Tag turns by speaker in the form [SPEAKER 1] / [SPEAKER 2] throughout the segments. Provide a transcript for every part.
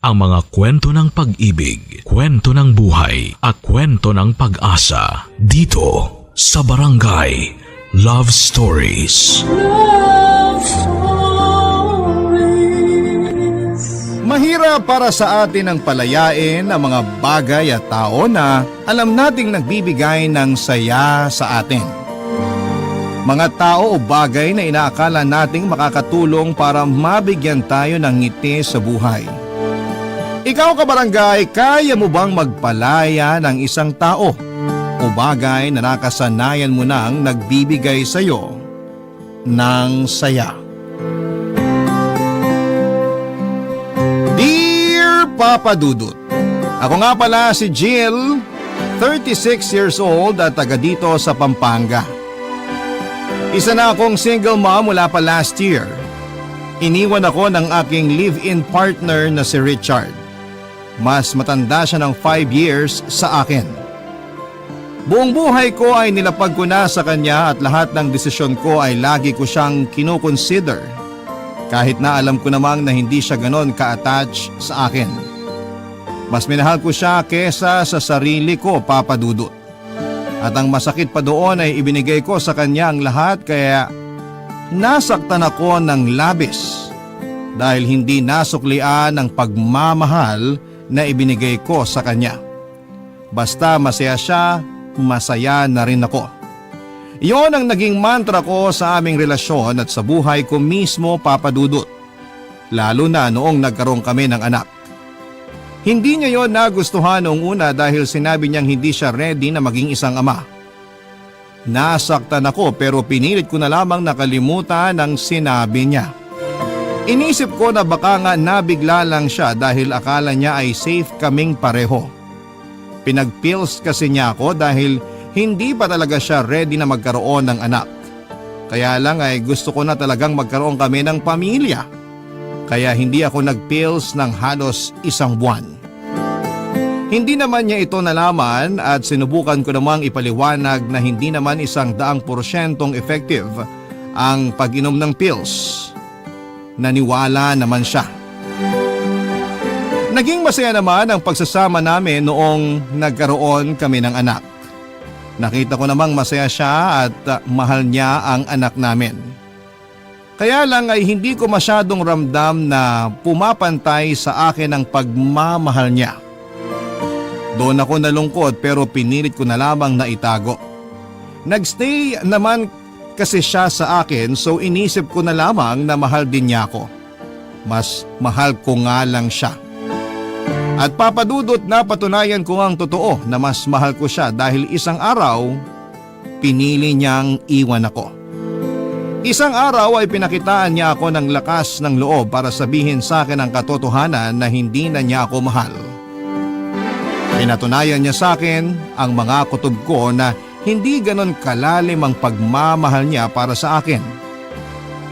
[SPEAKER 1] ang mga kwento ng pag-ibig, kwento ng buhay at kwento ng pag-asa dito sa Barangay Love Stories.
[SPEAKER 2] Love Stories.
[SPEAKER 3] Mahirap para sa atin ang palayain ang mga bagay at tao na alam nating nagbibigay ng saya sa atin. Mga tao o bagay na inaakala nating makakatulong para mabigyan tayo ng ngiti sa buhay. Ikaw kabarangay, kaya mo bang magpalaya ng isang tao o bagay na nakasanayan mo nang nagbibigay sa iyo ng saya? Dear Papa Dudut, ako nga pala si Jill, 36 years old at taga dito sa Pampanga. Isa na akong single mom mula pa last year. Iniwan ako ng aking live-in partner na si Richard. Mas matanda siya ng 5 years sa akin. Buong buhay ko ay nilapag ko na sa kanya at lahat ng desisyon ko ay lagi ko siyang kinukonsider. Kahit na alam ko namang na hindi siya ganon ka-attach sa akin. Mas minahal ko siya kesa sa sarili ko, Papa Dudut. At ang masakit pa doon ay ibinigay ko sa kanya ang lahat kaya nasaktan ako ng labis dahil hindi nasuklian ang pagmamahal na ibinigay ko sa kanya. Basta masaya siya, masaya na rin ako. Iyon ang naging mantra ko sa aming relasyon at sa buhay ko mismo, Papa Dudut. Lalo na noong nagkaroon kami ng anak. Hindi niya yon nagustuhan noong una dahil sinabi niyang hindi siya ready na maging isang ama. Nasaktan ako pero pinilit ko na lamang nakalimutan ang sinabi niya. Inisip ko na baka nga nabigla lang siya dahil akala niya ay safe kaming pareho. Pinagpills kasi niya ako dahil hindi pa talaga siya ready na magkaroon ng anak. Kaya lang ay gusto ko na talagang magkaroon kami ng pamilya. Kaya hindi ako nagpills ng halos 1 buwan. Hindi naman niya ito nalaman at sinubukan ko namang ipaliwanag na hindi naman 100% effective ang pag-inom ng pills. Naniwala naman siya. Naging masaya naman ang pagsasama namin noong nagkaroon kami ng anak. Nakita ko namang masaya siya at mahal niya ang anak namin. Kaya lang ay hindi ko masyadong ramdam na pumapantay sa akin ang pagmamahal niya. Doon ako nalungkot pero pinilit ko na lamang na itago. Nagstay naman kasi siya sa akin so inisip ko na lamang na mahal din niya ako. Mas mahal ko nga lang siya. At Papa Dudut, napatunayan ko ang totoo na mas mahal ko siya dahil isang araw pinili niyang iwan ako. Isang araw ay pinakitaan niya ako ng lakas ng loob para sabihin sa akin ang katotohanan na hindi na niya ako mahal. Pinatunayan niya sa akin ang mga kutob ko na hindi ganon kalalim ang pagmamahal niya para sa akin.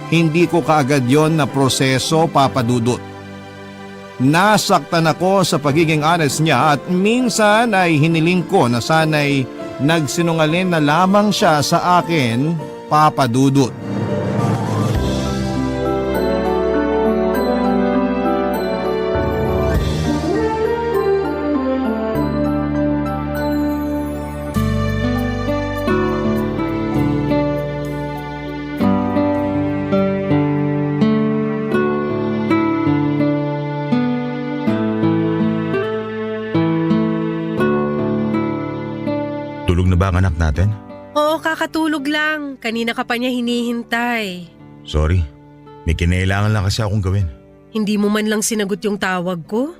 [SPEAKER 3] Hindi ko kaagad yon na proseso, Papa Dudut. Nasaktan ako sa pagiging honest niya at minsan ay hiniling ko na sana'y nagsinungaling na lamang siya sa akin, Papa Dudut.
[SPEAKER 4] Tulog na ba ang anak natin?
[SPEAKER 5] Oo, kakatulog lang. Kanina ka pa niya hinihintay.
[SPEAKER 4] Sorry, may kinailangan lang kasi akong gawin.
[SPEAKER 5] Hindi mo man lang sinagot yung tawag ko?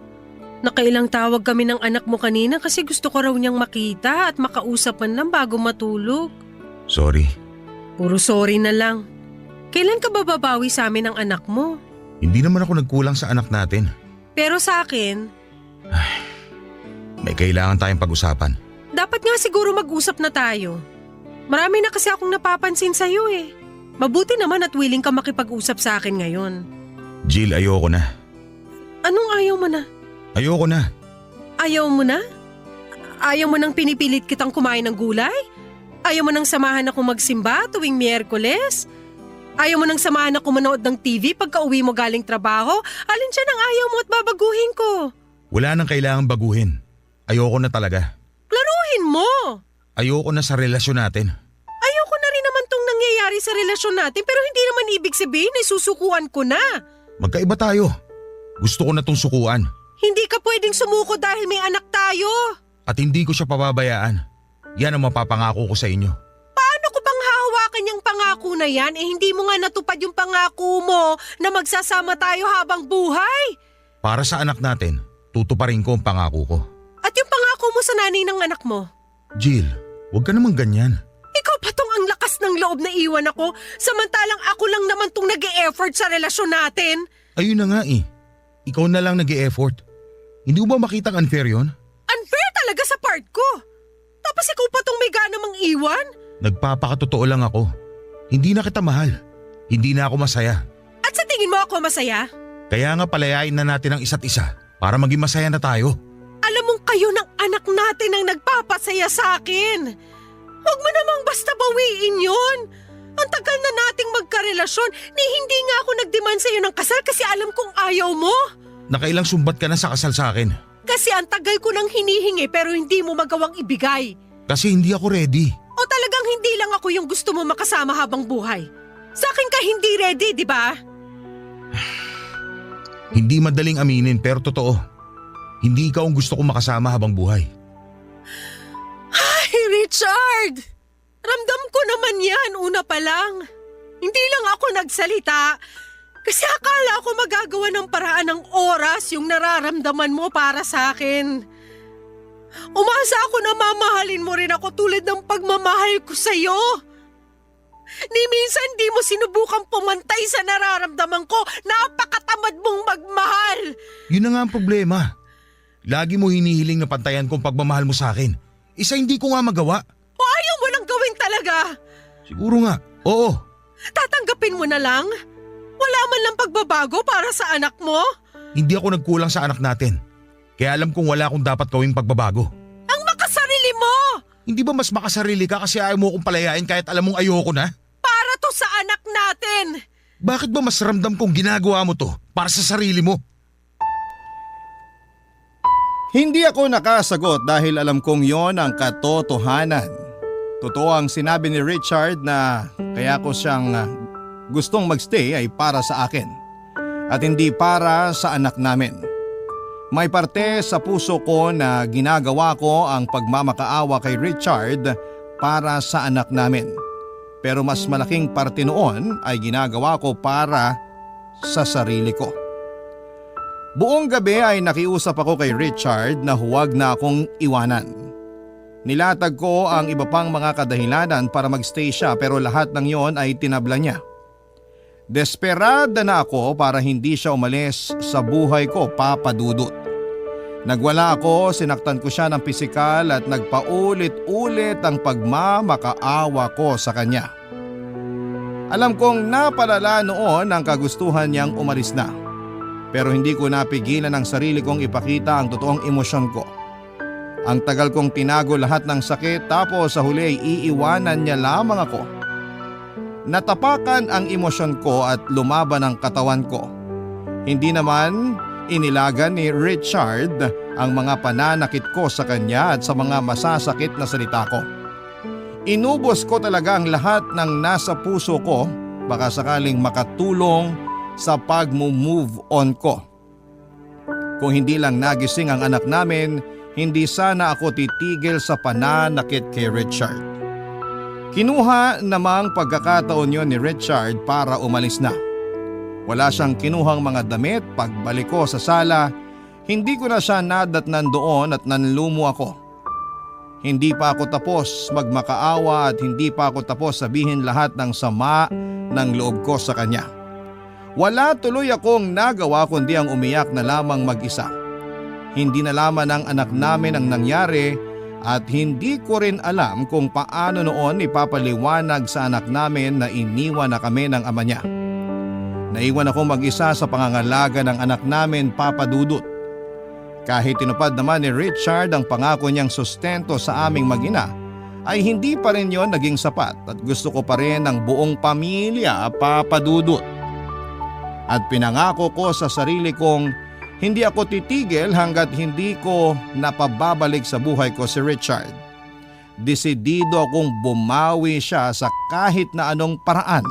[SPEAKER 5] Nakailang tawag kami ng anak mo kanina kasi gusto ko raw niyang makita at makausap man lang bago matulog.
[SPEAKER 4] Sorry,
[SPEAKER 5] Puro sorry na lang. Kailan ka ba babawi sa amin ng anak mo?
[SPEAKER 4] hindi naman ako nagkulang sa anak natin.
[SPEAKER 5] Pero sa akin,
[SPEAKER 4] May kailangan tayong pag-usapan.
[SPEAKER 5] dapat nga siguro mag-usap na tayo. Marami na kasi akong napapansin sa'yo eh. Mabuti naman at willing ka makipag-usap sa akin ngayon.
[SPEAKER 4] Jill, ayoko na.
[SPEAKER 5] Anong ayaw mo na?
[SPEAKER 4] Ayoko na.
[SPEAKER 5] Ayaw mo na? Ayaw mo nang pinipilit kitang kumain ng gulay? Ayaw mo nang samahan ako magsimba tuwing Miyerkules? Ayaw mo nang samahan ako manood ng TV pagka uwi mo galing trabaho? Alin siya nang ayaw mo at babaguhin ko?
[SPEAKER 4] Wala nang kailangang baguhin. Ayoko na talaga.
[SPEAKER 5] Klaruhin mo!
[SPEAKER 4] Ayoko na sa relasyon natin.
[SPEAKER 5] Ayoko na rin naman tong nangyayari sa relasyon natin pero hindi naman ibig sabihin ay susukuan ko na.
[SPEAKER 4] Magkaiba tayo. Gusto ko na tong sukuan.
[SPEAKER 5] Hindi ka pwedeng sumuko dahil may anak tayo.
[SPEAKER 4] At hindi ko siya pababayaan. Yan ang mapapangako ko sa inyo.
[SPEAKER 5] Paano ko bang hahawakan yung pangako na yan hindi mo nga natupad yung pangako mo na magsasama tayo habang buhay?
[SPEAKER 4] Para sa anak natin, tutuparin ko ang pangako ko.
[SPEAKER 5] At yung pangako mo sa nanay ng anak mo?
[SPEAKER 4] Jill, huwag ka naman ganyan.
[SPEAKER 5] Ikaw pa tong ang lakas ng loob na iwan ako samantalang ako lang naman tong nag-e-effort sa relasyon natin.
[SPEAKER 4] Ayun na nga eh. Ikaw na lang nag-e-effort. Hindi mo ba makitang unfair yon?
[SPEAKER 5] Unfair talaga sa part ko. Tapos ikaw pa tong may gana mang iwan?
[SPEAKER 4] Nagpapakatotoo lang ako. Hindi na kita mahal. Hindi na ako masaya.
[SPEAKER 5] At sa tingin mo ako masaya?
[SPEAKER 4] Kaya nga palayain na natin ang isa't isa para maging masaya na tayo.
[SPEAKER 5] Alam mong kayo ng anak natin ang nagpapasaya sa akin. Huwag mo namang basta bawiin yun. Ang tagal na nating magkarelasyon ni hindi nga ako nag-demand sa'yo ng kasal kasi alam kong ayaw mo.
[SPEAKER 4] Nakailang sumbat ka na sa kasal sa akin.
[SPEAKER 5] Kasi ang tagal ko nang hinihingi pero hindi mo magawang ibigay.
[SPEAKER 4] Kasi hindi ako ready.
[SPEAKER 5] O talagang hindi lang ako yung gusto mo makasama habang buhay. Sa akin ka hindi ready, di ba?
[SPEAKER 4] Hindi madaling aminin pero totoo. Hindi ikaw ang gusto kong makasama habang buhay.
[SPEAKER 5] Ay, Richard! Ramdam ko naman yan una pa lang. Hindi lang ako nagsalita. Kasi akala ko magagawa ng paraan ng oras yung nararamdaman mo para sa akin. Umasa ako na mamahalin mo rin ako tulad ng pagmamahal ko sa'yo. Ni minsan di mo sinubukang pumantay sa nararamdaman ko. Napakatamad mong magmahal.
[SPEAKER 4] Yun na nga ang problema. Lagi mo hinihiling na pantayan kong pagmamahal mo sa akin. Isa hindi ko nga magawa.
[SPEAKER 5] O ayaw mo nang gawin talaga.
[SPEAKER 4] Siguro nga, oo.
[SPEAKER 5] Tatanggapin mo na lang? Wala man lang pagbabago para sa anak mo?
[SPEAKER 4] Hindi ako nagkulang sa anak natin. Kaya alam kong wala akong dapat gawing pagbabago.
[SPEAKER 5] Ang makasarili mo!
[SPEAKER 4] Hindi ba mas makasarili ka kasi ayaw mo akong palayain kahit alam mong ayoko na?
[SPEAKER 5] Para to sa anak natin!
[SPEAKER 4] Bakit ba mas ramdam kong ginagawa mo to para sa sarili mo?
[SPEAKER 3] Hindi ako nakasagot dahil alam kong yon ang katotohanan. Totoo ang sinabi ni Richard na kaya ko siyang gustong magstay ay para sa akin at hindi para sa anak namin. May parte sa puso ko na ginagawa ko ang pagmamakaawa kay Richard para sa anak namin. Pero mas malaking parte noon ay ginagawa ko para sa sarili ko. Buong gabi ay nakiusap ako kay Richard na huwag na akong iwanan. Nilatag ko ang iba pang mga kadahilanan para magstay siya pero lahat ng yon ay tinabla niya. Desperada na ako para hindi siya umalis sa buhay ko, Papa Dudut. Nagwala ako, sinaktan ko siya ng pisikal at nagpaulit-ulit ang pagmamakaawa ko sa kanya. Alam kong napalala noon ang kagustuhan niyang umalis na. Pero hindi ko napigilan ang sarili kong ipakita ang totoong emosyon ko. Ang tagal kong tinago lahat ng sakit tapos sa huli ay iiwanan niya lamang ako. Natapakan ang emosyon ko at lumaban ang katawan ko. Hindi naman inilagan ni Richard ang mga pananakit ko sa kanya at sa mga masasakit na salita ko. Inubos ko talaga ang lahat ng nasa puso ko baka sakaling makatulong sa pag-move on ko. Kung hindi lang nagising ang anak namin, hindi sana ako titigil sa pananakit kay Richard. Kinuha namang pagkakataon yon ni Richard para umalis na. Wala siyang kinuhang mga damit. Pagbalik ko sa sala, hindi ko na siya nadatnan doon at nanlumo ako. Hindi pa ako tapos magmakaawa at hindi pa ako tapos sabihin lahat ng sama ng loob ko sa kanya. Wala tuloy akong nagawa kundi ang umiyak na lamang mag-isa. Hindi nalaman ng anak namin ang nangyari at hindi ko rin alam kung paano noon ipapaliwanag sa anak namin na iniwan na kami ng ama niya. Naiwan ako mag-isa sa pangangalaga ng anak namin, Papa Dudut. Kahit tinupad naman ni Richard ang pangako niyang sustento sa aming mag-ina, ay hindi pa rin yon naging sapat at gusto ko pa rin ng buong pamilya, Papa Dudut. At pinangako ko sa sarili kong hindi ako titigil hanggat hindi ko napababalik sa buhay ko si Richard. Desidido akong bumawi siya sa kahit na anong paraan.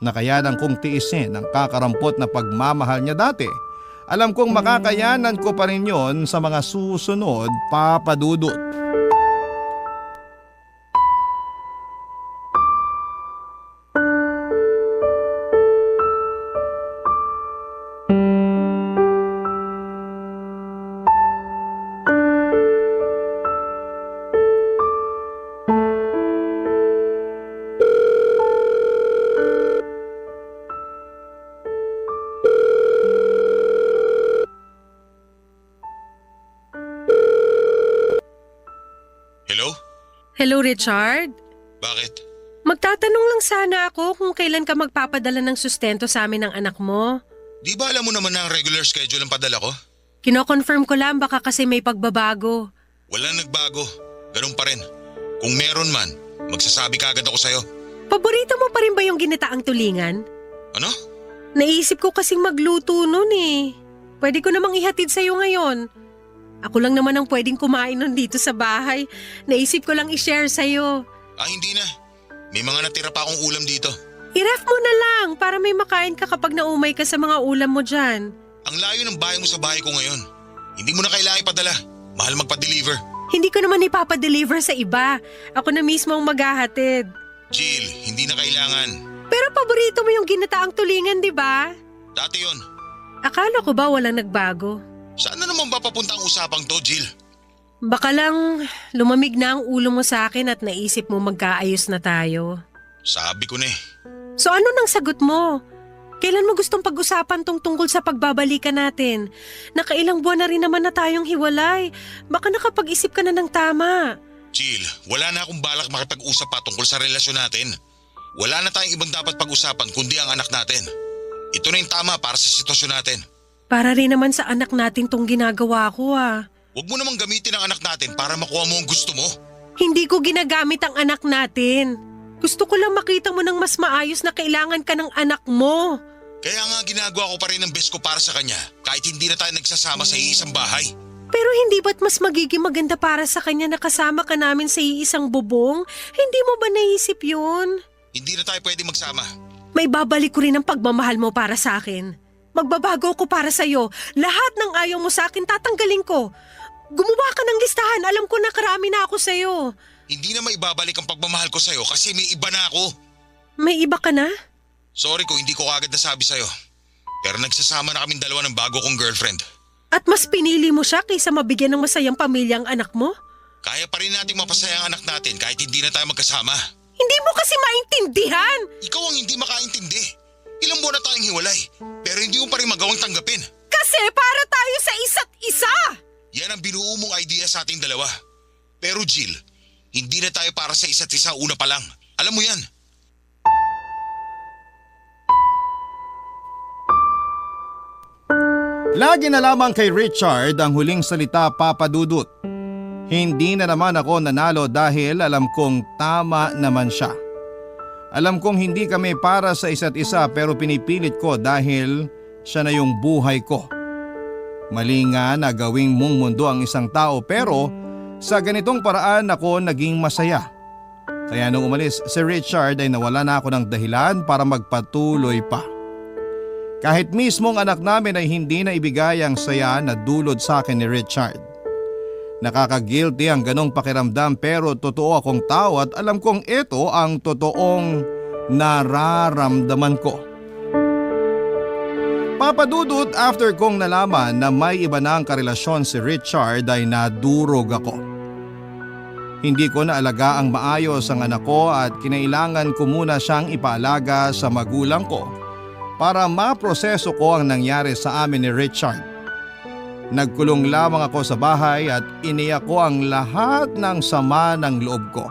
[SPEAKER 3] Nakayanan kong tiisin ang kakarampot na pagmamahal niya dati. Alam kong makakayanan ko pa rin yon sa mga susunod, Papa Dudut.
[SPEAKER 4] Hello?
[SPEAKER 5] Hello, Richard?
[SPEAKER 4] Bakit?
[SPEAKER 5] Magtatanong lang sana ako kung kailan ka magpapadala ng sustento sa amin ng anak mo.
[SPEAKER 4] Di ba alam mo naman na ang regular schedule ang padala ko?
[SPEAKER 5] Kino-confirm ko lang baka kasi may pagbabago.
[SPEAKER 4] Walang nagbago. Ganun pa rin. Kung meron man, magsasabi ka agad ako sa'yo.
[SPEAKER 5] Paborito mo pa rin ba yung ginataang tulingan?
[SPEAKER 4] Ano?
[SPEAKER 5] Naisip ko kasing magluto nun eh. Pwede ko namang ihatid sa'yo ngayon. Ako lang naman ang pwedeng kumain nun dito sa bahay. Naisip ko lang i-share sa'yo.
[SPEAKER 4] Hindi na. May mga natira pa akong ulam dito.
[SPEAKER 5] I-ref mo na lang para may makain ka kapag naumay ka sa mga ulam mo dyan.
[SPEAKER 4] Ang layo ng bahay mo sa bahay ko ngayon. Hindi mo na kailangan ipadala. Mahal magpa-deliver.
[SPEAKER 5] Hindi ko naman ipapadeliver sa iba. Ako na mismo ang maghahatid.
[SPEAKER 4] Jill, hindi na kailangan.
[SPEAKER 5] Pero paborito mo yung ginataang tulingan, di ba?
[SPEAKER 4] Dati yon.
[SPEAKER 5] Akala ko ba walang nagbago?
[SPEAKER 4] Saan na naman ba papunta ang usapang to, Jill?
[SPEAKER 5] Baka lang lumamig na ang ulo mo sa akin at naisip mo magkaayos na tayo.
[SPEAKER 4] Sabi ko na eh.
[SPEAKER 5] So ano nang sagot mo? Kailan mo gustong pag-usapan tong tungkol sa pagbabalikan natin? Nakailang buwan na rin naman na tayong hiwalay. Baka nakapag-isip ka na ng tama.
[SPEAKER 4] Jill, wala na akong balak makipag-usap pa tungkol sa relasyon natin. Wala na tayong ibang dapat pag-usapan kundi ang anak natin. Ito na yung tama para sa sitwasyon natin.
[SPEAKER 5] Para rin naman sa anak natin tong ginagawa ko ah.
[SPEAKER 4] Huwag mo namang gamitin ang anak natin para makuha mo ang gusto mo.
[SPEAKER 5] Hindi ko ginagamit ang anak natin. Gusto ko lang makita mo ng mas maayos na kailangan ka ng anak mo.
[SPEAKER 4] Kaya nga ginagawa ko pa rin ang best ko para sa kanya kahit hindi na tayo nagsasama sa iisang bahay.
[SPEAKER 5] Pero hindi ba't mas magiging maganda para sa kanya na kasama ka namin sa iisang bubong? Hindi mo ba naisip yun?
[SPEAKER 4] Hindi na tayo pwede magsama.
[SPEAKER 5] May babalik ko rin ang pagmamahal mo para sa akin. Magbabago ko para sa'yo. Lahat ng ayaw mo sa akin tatanggalin ko. Gumawa ka ng listahan. Alam ko na karami na ako sa'yo.
[SPEAKER 4] Hindi na maibabalik ang pagmamahal ko sa'yo kasi may iba na ako.
[SPEAKER 5] May iba ka na?
[SPEAKER 4] Sorry kung hindi ko agad nasabi sa'yo. Pero nagsasama na kaming dalawa ng bago kong girlfriend.
[SPEAKER 5] At mas pinili mo siya kaysa mabigyan ng masayang pamilya ang anak mo?
[SPEAKER 4] Kaya pa rin nating mapasaya ang anak natin kahit hindi na tayo magkasama.
[SPEAKER 5] Hindi mo kasi maintindihan.
[SPEAKER 4] Ikaw ang hindi makaintindi. Ilang buwan na tayong hiwalay, pero hindi mo pa rin magawang tanggapin.
[SPEAKER 5] Kasi para tayo sa isa't isa.
[SPEAKER 4] Yan ang binuo mong idea sa ating dalawa. Pero Jill, hindi na tayo para sa isa't isa una pa lang. Alam mo yan.
[SPEAKER 3] Lagi na lamang kay Richard ang huling salita, Papa Dudut. Hindi na naman ako nanalo dahil alam kong tama naman siya. Alam kong hindi kami para sa isa't isa pero pinipilit ko dahil siya na yung buhay ko. Mali nga na gawing mong mundo ang isang tao pero sa ganitong paraan ako naging masaya. Kaya nung umalis si Richard ay nawala na ako ng dahilan para magpatuloy pa. Kahit mismong anak namin ay hindi na ibigay ang saya na dulot sa akin ni Richard. Nakaka-guilty ang ganong pakiramdam pero totoo akong tao at alam kong ito ang totoong nararamdaman ko. Papadudot, after kong nalaman na may iba na ang karelasyon si Richard ay nadurog ako. Hindi ko naalaga ang maayos ang anak ko at kinailangan ko muna siyang ipaalaga sa magulang ko para maproseso ko ang nangyari sa amin ni Richard. Nagkulong lamang ako sa bahay at iniyak ko ang lahat ng sama ng loob ko.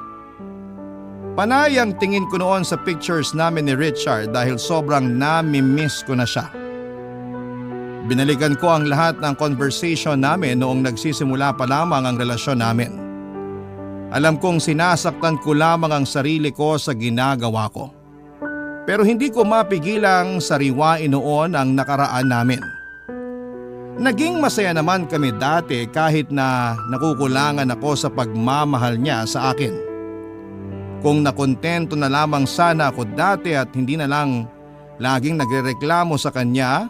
[SPEAKER 3] Panay ang tingin ko noon sa pictures namin ni Richard dahil sobrang nami-miss ko na siya. Binalikan ko ang lahat ng conversation namin noong nagsisimula pa lamang ang relasyon namin. Alam kong sinasaktan ko lamang ang sarili ko sa ginagawa ko. Pero hindi ko mapigilang sariwain noon ang nakaraan namin. Naging masaya naman kami dati kahit na nakukulangan ako sa pagmamahal niya sa akin. Kung nakontento na lamang sana ako dati at hindi na lang laging nagrereklamo sa kanya,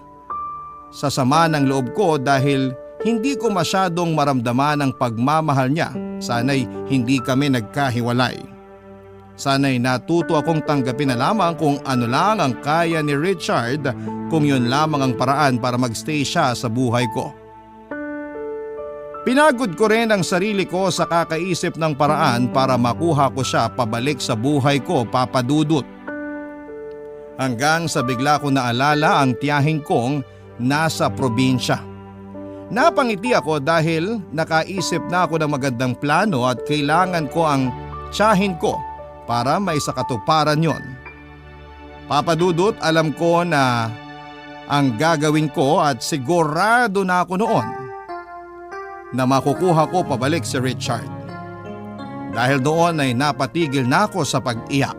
[SPEAKER 3] sa sama ng loob ko dahil hindi ko masyadong maramdaman ang pagmamahal niya, sana'y hindi kami nagkahiwalay. Sana'y natuto akong tanggapin na lamang kung ano lang ang kaya ni Richard kung yun lamang ang paraan para magstay siya sa buhay ko. Pinagod ko rin ang sarili ko sa kakaisip ng paraan para makuha ko siya pabalik sa buhay ko, Papa Dudut. Hanggang sa bigla ko naalala ang tiyahin kong nasa probinsya. Napangiti ako dahil nakaisip na ako ng magandang plano at kailangan ko ang tiyahin ko para may sakatuparan yon. Papa Dudut, alam ko na ang gagawin ko at sigurado na ako noon na makukuha ko pabalik si Richard. Dahil doon ay napatigil na ako sa pag-iyak.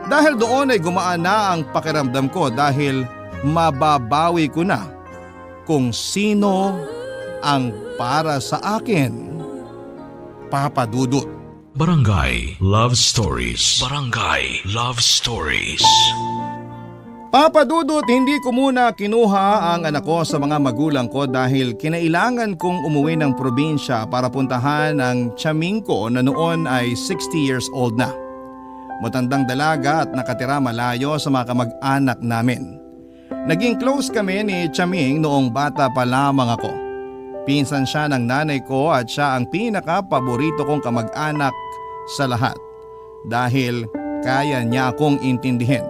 [SPEAKER 3] Dahil doon ay gumaan na ang pakiramdam ko dahil mababawi ko na kung sino ang para sa akin, Papa Dudut.
[SPEAKER 1] Barangay Love Stories. Barangay Love Stories.
[SPEAKER 3] Papa Dudut, hindi ko muna kinuha ang anak ko sa mga magulang ko dahil kinailangan kong umuwi ng probinsya para puntahan ang tiyaming ko na noon ay 60 years old na. Matandang dalaga at nakatira malayo sa mga kamag-anak namin. Naging close kami ni Tiyaming noong bata pa lamang ako. Pinsan siya ng nanay ko at siya ang pinaka-paborito kong kamag-anak sa lahat dahil kaya niya akong intindihin.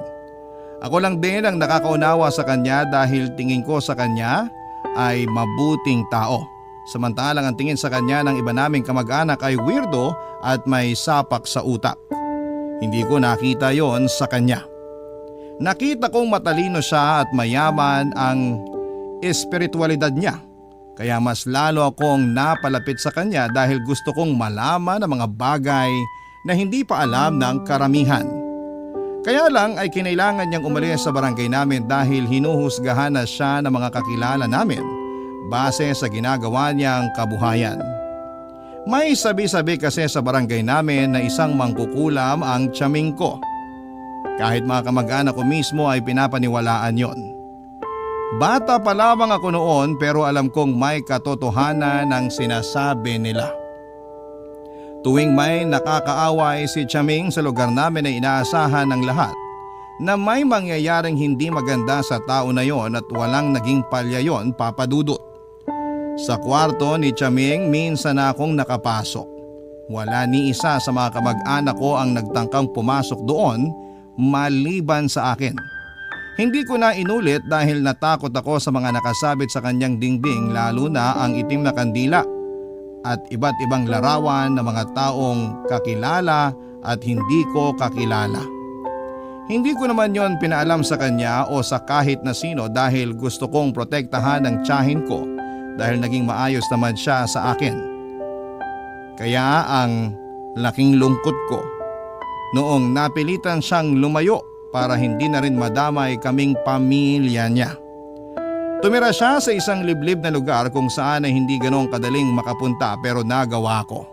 [SPEAKER 3] Ako lang din ang nakakaunawa sa kanya dahil tingin ko sa kanya ay mabuting tao. Samantalang ang tingin sa kanya ng iba naming kamag-anak ay weirdo at may sapak sa utak. Hindi ko nakita yon sa kanya. Nakita kong matalino siya at mayaman ang espiritualidad niya. Kaya mas lalo akong napalapit sa kanya dahil gusto kong malaman ang mga bagay na hindi pa alam ng karamihan. Kaya lang ay kinailangan niyang umalis sa barangay namin dahil hinuhusgahan na siya ng mga kakilala namin base sa ginagawa niyang kabuhayan. May sabi-sabi kasi sa barangay namin na isang mangkukulam ang tiyaming ko. Kahit mga kamag-anak ko mismo ay pinapaniwalaan yon. Bata pa lamang ako noon pero alam kong may katotohanan ng sinasabi nila. Tuwing may nakakaaway si Tiyaming sa lugar namin ay inaasahan ng lahat na may mangyayaring hindi maganda sa tao na yon at walang naging palya yon, Papa Dudut. Sa kwarto ni Tiyaming minsan na akong nakapasok. Wala ni isa sa mga kamag-anak ko ang nagtangkang pumasok doon maliban sa akin. Hindi ko na inulit dahil natakot ako sa mga nakasabit sa kanyang dingding lalo na ang itim na kandila at iba't ibang larawan ng mga taong kakilala at hindi ko kakilala. Hindi ko naman yon pinaalam sa kanya o sa kahit na sino dahil gusto kong protektahan ang tiyahin ko dahil naging maayos naman siya sa akin. Kaya ang laking lungkot ko noong napilitan siyang lumayo para hindi na rin madamay kaming pamilya niya. Tumira siya sa isang liblib na lugar kung saan ay hindi ganong kadaling makapunta pero nagawa ko.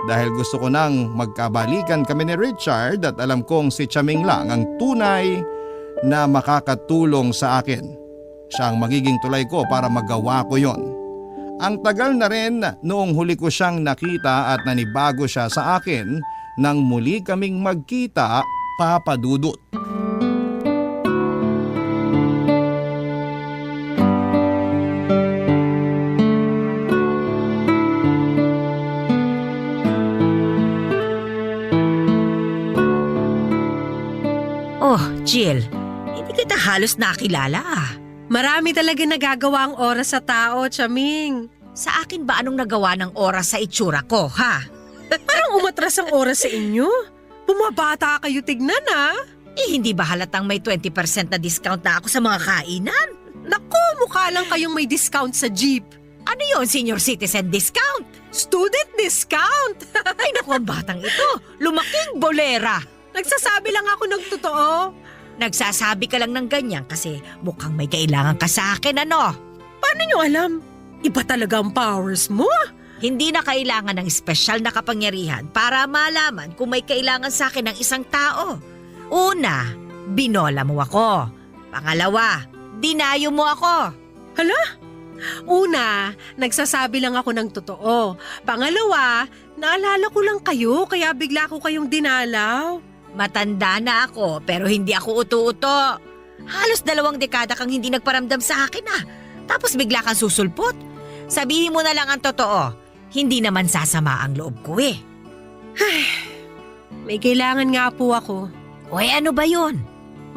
[SPEAKER 3] Dahil gusto ko nang magkabalikan kami ni Richard at alam kong si Tiyaming lang ang tunay na makakatulong sa akin. Siya ang magiging tulay ko para magawa ko yon. Ang tagal na rin noong huli ko siyang nakita at nanibago siya sa akin nang muli kaming magkita, Papa Dudut.
[SPEAKER 6] Oh, Jill, hindi kita halos nakilala ah.
[SPEAKER 5] Marami talaga nagagawa ang oras sa tao, Tiyaming.
[SPEAKER 6] Sa akin ba anong nagawa ng oras sa itsura ko, ha?
[SPEAKER 5] Parang umatras ang oras sa inyo. Bumabata kayo tignan ah.
[SPEAKER 6] Eh, hindi ba halatang may 20% na discount na ako sa mga kainan?
[SPEAKER 5] Naku, mukha lang kayong may discount sa jeep.
[SPEAKER 6] Ano yon, senior citizen discount?
[SPEAKER 5] Student discount!
[SPEAKER 6] Ay naku, ang batang ito. Lumaking bolera.
[SPEAKER 5] Nagsasabi lang ako ng totoo.
[SPEAKER 6] Nagsasabi ka lang ng ganyan kasi mukhang may kailangan ka sa akin, ano?
[SPEAKER 5] Paano nyo alam? Iba talaga ang powers mo.
[SPEAKER 6] Hindi na kailangan ng espesyal na kapangyarihan para malaman kung may kailangan sa akin ng isang tao. Una, binola mo ako. Pangalawa, dinayo mo ako.
[SPEAKER 5] Hala? Una, nagsasabi lang ako ng totoo. Pangalawa, naalala ko lang kayo kaya bigla ko kayong dinalaw.
[SPEAKER 6] Matanda na ako pero hindi ako uto-uto. Halos 2 dekada kang hindi nagparamdam sa akin Tapos bigla kang susulpot. Sabihin mo na lang ang totoo. Hindi naman sasama ang loob ko
[SPEAKER 5] May kailangan nga po ako.
[SPEAKER 6] Uy, ano ba yun?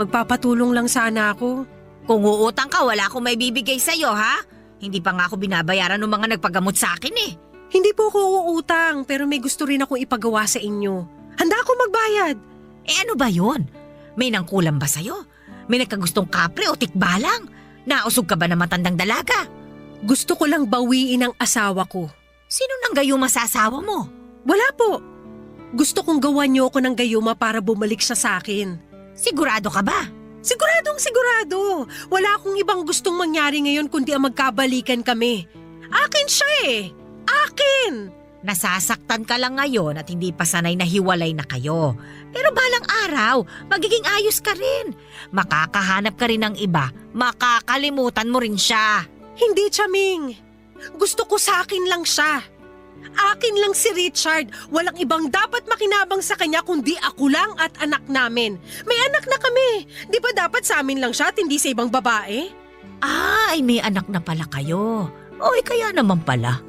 [SPEAKER 5] Magpapatulong lang sana ako.
[SPEAKER 6] Kung uutang ka, wala akong may bibigay sa'yo, ha? Hindi pa nga ako binabayaran ng mga nagpagamot sa akin
[SPEAKER 5] Hindi po ako uutang pero may gusto rin akong ipagawa sa inyo. Handa ako magbayad.
[SPEAKER 6] Ano ba yun? May nangkulam ba sa'yo? May nagkagustong kapre o tikbalang? Nausog ka ba ng matandang dalaga?
[SPEAKER 5] Gusto ko lang bawiin ang asawa ko.
[SPEAKER 6] Sino nang gayuma sa asawa mo?
[SPEAKER 5] Wala po. Gusto kong gawan niyo ako ng gayuma para bumalik siya sa akin.
[SPEAKER 6] Sigurado ka ba?
[SPEAKER 5] Siguradong sigurado. Wala akong ibang gustong mangyari ngayon kundi ang magkabalikan kami. Akin siya Akin!
[SPEAKER 6] Nasasaktan ka lang ngayon at hindi pa sanay na hiwalay na kayo. Pero balang araw, magiging ayos ka rin. Makakahanap ka rin ng iba. Makakalimutan mo rin siya.
[SPEAKER 5] Hindi, Chaming. Gusto ko sa akin lang siya. Akin lang si Richard. Walang ibang dapat makinabang sa kanya kundi ako lang at anak namin. May anak na kami. Di ba dapat sa amin lang siya at hindi sa ibang babae?
[SPEAKER 6] Ay, may anak na pala kayo. Oy, kaya naman pala.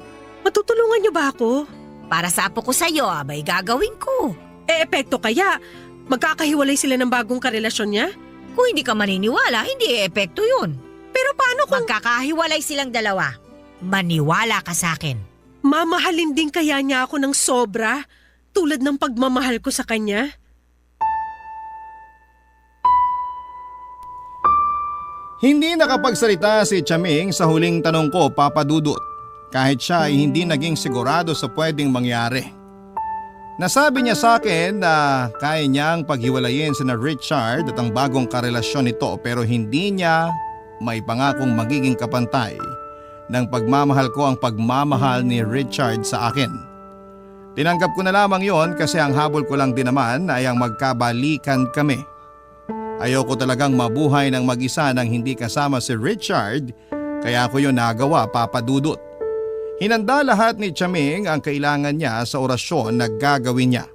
[SPEAKER 5] Matutulungan niyo ba ako?
[SPEAKER 6] Para sa apo ko sa'yo, abay gagawin ko.
[SPEAKER 5] Epekto kaya? Magkakahiwalay sila ng bagong karelasyon niya?
[SPEAKER 6] Kung hindi ka maniniwala, hindi epekto yun.
[SPEAKER 5] Pero paano kung
[SPEAKER 6] Magkakahiwalay silang dalawa. Maniwala ka sa akin.
[SPEAKER 5] mamahalin din kaya niya ako ng sobra tulad ng pagmamahal ko sa kanya?
[SPEAKER 3] Hindi nakapagsalita si Chaming sa huling tanong ko, Papa Dudut, kahit siya ay hindi naging sigurado sa pwedeng mangyari. Nasabi niya sa akin na kaya niyang paghiwalayin sina Richard at ang bagong karelasyon nito pero hindi niya may pangakong magiging kapantay ng pagmamahal ko ang pagmamahal ni Richard sa akin. Tinanggap ko na lamang yon kasi ang habol ko lang din naman ay ang magkabalikan kami. Ayoko talagang mabuhay ng mag-isa nang hindi kasama si Richard kaya ako yun nagawa, Papa Dudut. Hinanda lahat ni Chaming ang kailangan niya sa orasyon na gagawin niya.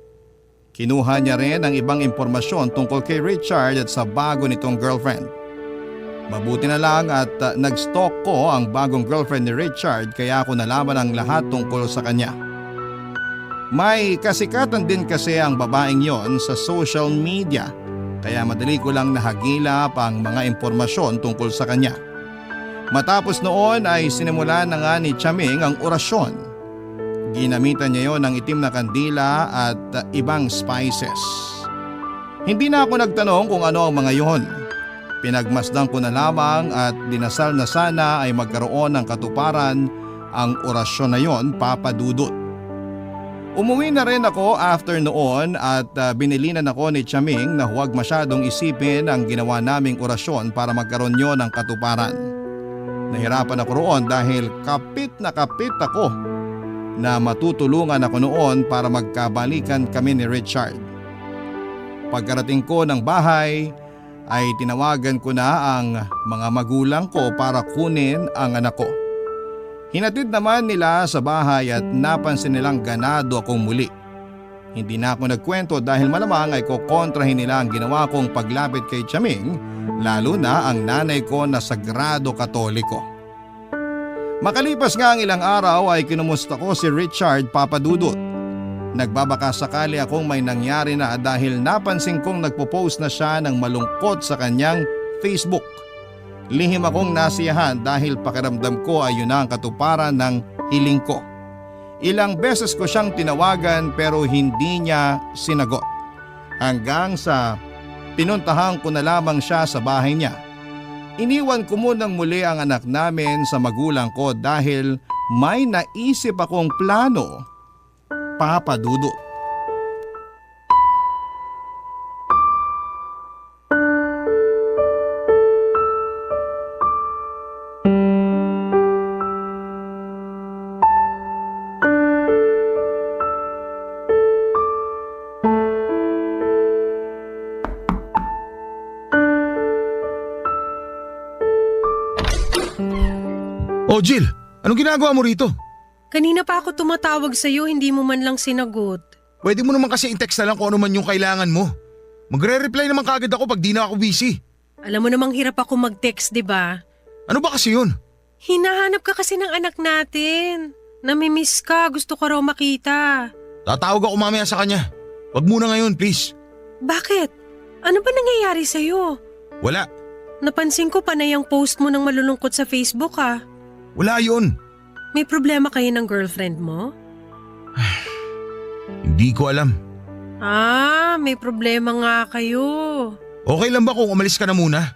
[SPEAKER 3] Kinuha niya rin ang ibang impormasyon tungkol kay Richard at sa bago nitong girlfriend. Mabuti na lang at nag-stalk ko ang bagong girlfriend ni Richard kaya ako nalaman ang lahat tungkol sa kanya. May kasikatan din kasi ang babaeng yon sa social media kaya madali ko lang nahagilap ang mga impormasyon tungkol sa kanya. Matapos noon ay sinimulan na nga ni Chaming ang orasyon. Ginamitan niya yon ng itim na kandila at ibang spices. Hindi na ako nagtanong kung ano ang mga yon. Pinagmasdan ko na lamang at dinasal na sana ay magkaroon ng katuparan ang orasyon na yon, Papa Dudut. Umuwi na rin ako after noon at binilinan ako ni Chaming na huwag masyadong isipin ang ginawa naming orasyon para magkaroon yon ng katuparan. Nahirapan ako roon dahil kapit na kapit ako na matutulungan ako noon para magkabalikan kami ni Richard. Pagkarating ko ng bahay ay tinawagan ko na ang mga magulang ko para kunin ang anak ko. Hinatid naman nila sa bahay at napansin nilang ganado akong muli. Hindi na ako nagkwento dahil malamang ay kukontrahin nila ang ginawa kong paglapit kay Chaming, lalo na ang nanay ko na sagrado katoliko. Makalipas nga ang ilang araw ay kinumusta ko si Richard, Papa Dudut. Nagbabaka sakali akong may nangyari na dahil napansin kong nagpo-post na siya ng malungkot sa kanyang Facebook. Lihim akong nasiyahan dahil pakiramdam ko ay yun ang katuparan ng hiling ko. Ilang beses ko siyang tinawagan pero hindi niya sinagot. Hanggang sa pinuntahan ko na lamang siya sa bahay niya. Iniwan ko munang muli ang anak namin sa magulang ko dahil may naisip akong plano, Papa Dudut.
[SPEAKER 7] Oh Jill, anong ginagawa mo rito?
[SPEAKER 5] Kanina pa ako tumatawag sa'yo, hindi mo man lang sinagot.
[SPEAKER 7] Pwede mo naman kasi i-text na lang kung ano man yung kailangan mo. Magre-reply naman kagad ako pag di na ako busy.
[SPEAKER 5] Alam mo namang hirap ako mag-text, di ba?
[SPEAKER 7] Ano ba kasi yun?
[SPEAKER 5] Hinahanap ka kasi ng anak natin. Namimiss ka, gusto ko raw makita.
[SPEAKER 7] Tatawag ako mamaya sa kanya. Wag muna ngayon, please.
[SPEAKER 5] Bakit? Ano ba nangyayari sa'yo?
[SPEAKER 7] Wala.
[SPEAKER 5] Napansin ko panay ang post mo ng malulungkot sa Facebook ah.
[SPEAKER 7] Wala yun.
[SPEAKER 5] May problema kayo ng girlfriend mo?
[SPEAKER 7] Hindi ko alam.
[SPEAKER 5] May problema nga kayo.
[SPEAKER 7] Okay lang ba kung umalis ka na muna?